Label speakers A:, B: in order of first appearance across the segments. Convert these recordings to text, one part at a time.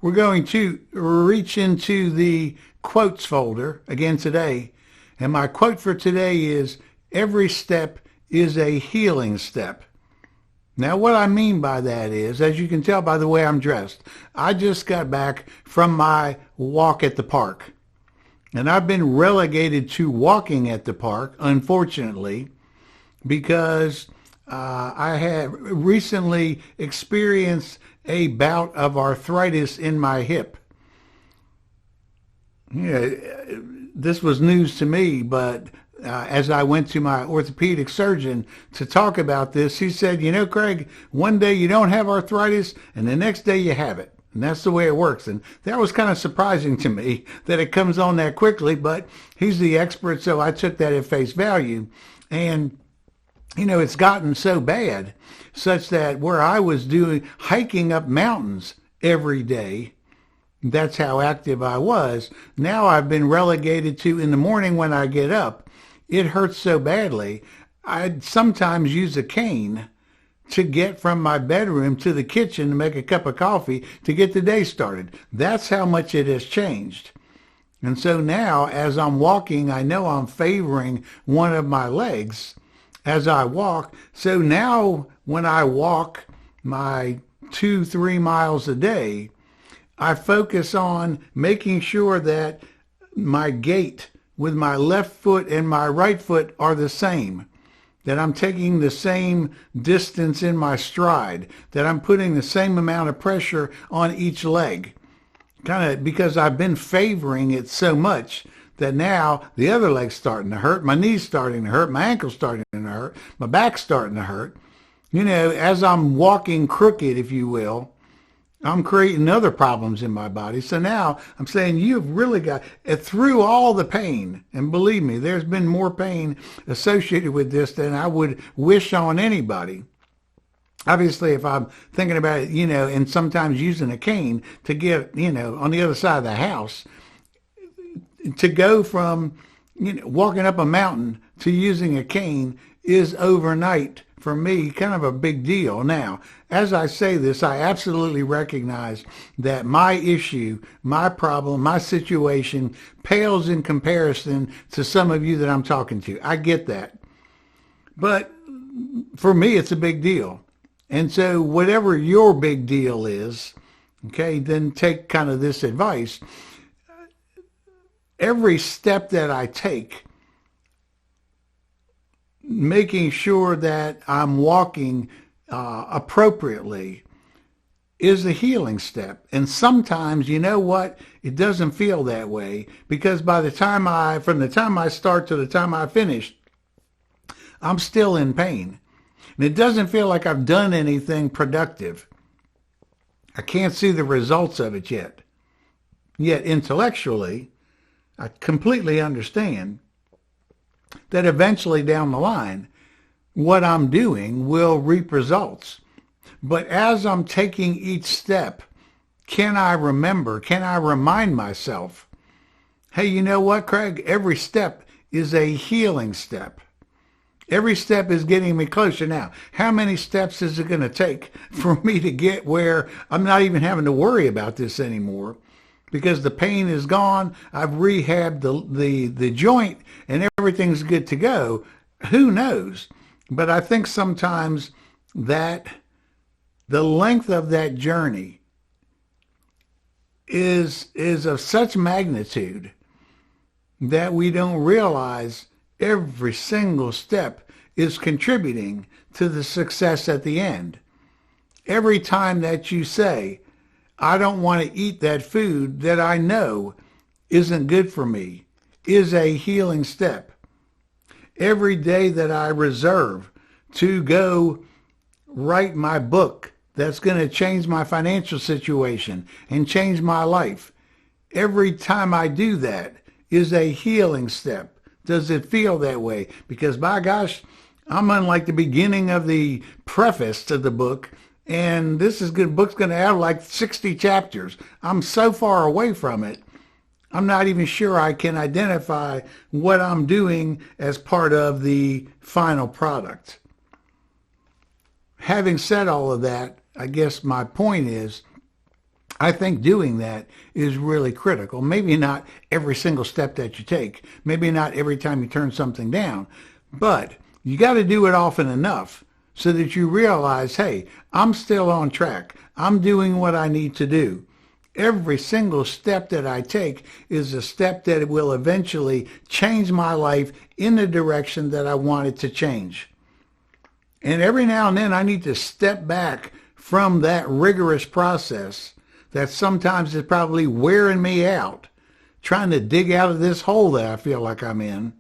A: We're going to reach into the quotes folder again today. And my quote for today is, every step is a healing step. Now, what I mean by that is, as you can tell by the way I'm dressed, I just got back from my walk at the park. And I've been relegated to walking at the park, unfortunately, because I have recently experienced a bout of arthritis in my hip. This was news to me, but as I went to my orthopedic surgeon to talk about this, he said, Craig, one day you don't have arthritis and the next day you have it. And that's the way it works. And that was kind of surprising to me that it comes on that quickly, but he's the expert, so I took that at face value. And, it's gotten so bad such that where I was hiking up mountains every day, that's how active I was. Now I've been relegated to, in the morning when I get up, it hurts so badly, I'd sometimes use a cane to get from my bedroom to the kitchen to make a cup of coffee to get the day started. That's how much it has changed. And so now, as I'm walking, I know I'm favoring one of my legs as I walk. So now when I walk my 2-3 miles a day, I focus on making sure that my gait with my left foot and my right foot are the same, that I'm taking the same distance in my stride, that I'm putting the same amount of pressure on each leg, kind of because I've been favoring it so much that now the other leg's starting to hurt, my knee's starting to hurt, my ankle's starting to hurt, my back's starting to hurt. As I'm walking crooked, if you will, I'm creating other problems in my body. So now I'm saying you've really got, through all the pain, and believe me, there's been more pain associated with this than I would wish on anybody. Obviously, if I'm thinking about it, and sometimes using a cane to get, on the other side of the house, to go from, walking up a mountain to using a cane is overnight for me kind of a big deal. Now, as I say this, I absolutely recognize that my issue, my problem, my situation pales in comparison to some of you that I'm talking to. I get that. But for me, it's a big deal. And so whatever your big deal is, okay, then take kind of this advice. Every step that I take, making sure that I'm walking appropriately, is a healing step. And sometimes, you know what? It doesn't feel that way, because from the time I start to the time I finish, I'm still in pain. And it doesn't feel like I've done anything productive. I can't see the results of it yet. Yet intellectually, I completely understand that eventually down the line, what I'm doing will reap results. But as I'm taking each step, can I remind myself, hey, you know what, Craig? Every step is a healing step. Every step is getting me closer. Now, how many steps is it going to take for me to get where I'm not even having to worry about this anymore? Because the pain is gone, I've rehabbed the joint, and everything's good to go. Who knows? But I think sometimes that the length of that journey is of such magnitude that we don't realize every single step is contributing to the success at the end. Every time that you say, I don't want to eat that food that I know isn't good for me, is a healing step. Every day that I reserve to go write my book that's going to change my financial situation and change my life, every time I do that is a healing step. Does it feel that way? Because by gosh, I'm unlike the beginning of the preface to the book, and this is good. Book's going to have like 60 chapters. I'm so far away from it, I'm not even sure I can identify what I'm doing as part of the final product. having said all of that, I guess my point is, I think doing that is really critical. Maybe not every single step that you take. Maybe not every time you turn something down. But you got to do it often enough so that you realize, hey, I'm still on track. I'm doing what I need to do. Every single step that I take is a step that will eventually change my life in the direction that I want it to change. And every now and then I need to step back from that rigorous process that sometimes is probably wearing me out, trying to dig out of this hole that I feel like I'm in.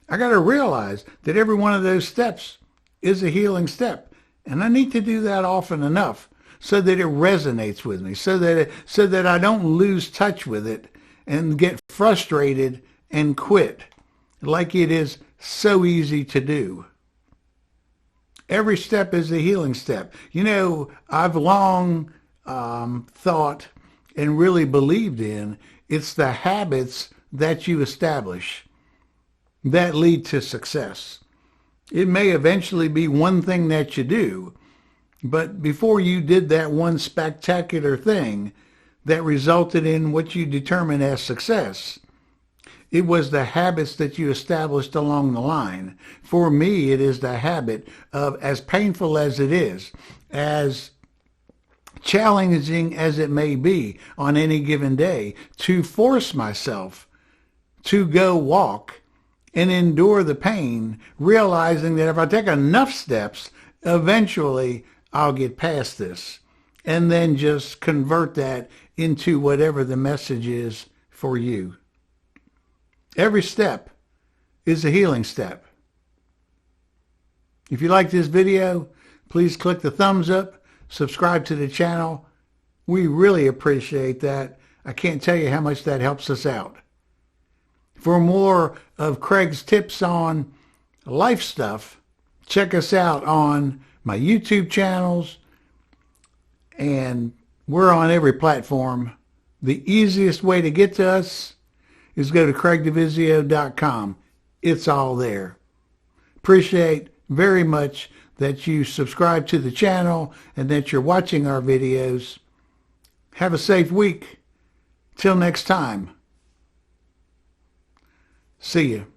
A: I got to realize that every one of those steps is a healing step. And I need to do that often enough so that it resonates with me, so that I don't lose touch with it and get frustrated and quit like it is so easy to do. Every step is a healing step. You know, I've long thought and really believed in, it's the habits that you establish that lead to success. It may eventually be one thing that you do, but before you did that one spectacular thing that resulted in what you determine as success, it was the habits that you established along the line. For me, it is the habit of, as painful as it is, as challenging as it may be on any given day, to force myself to go walk and endure the pain, realizing that if I take enough steps, eventually I'll get past this, and then just convert that into whatever the message is for you. Every step is a healing step. If you like this video, please click the thumbs up, subscribe to the channel. We really appreciate that. I can't tell you how much that helps us out. For more of Craig's tips on life stuff, check us out on my YouTube channels, and we're on every platform. The easiest way to get to us is go to CraigDiVizzio.com. It's all there. Appreciate very much that you subscribe to the channel and that you're watching our videos. Have a safe week. Till next time. See you.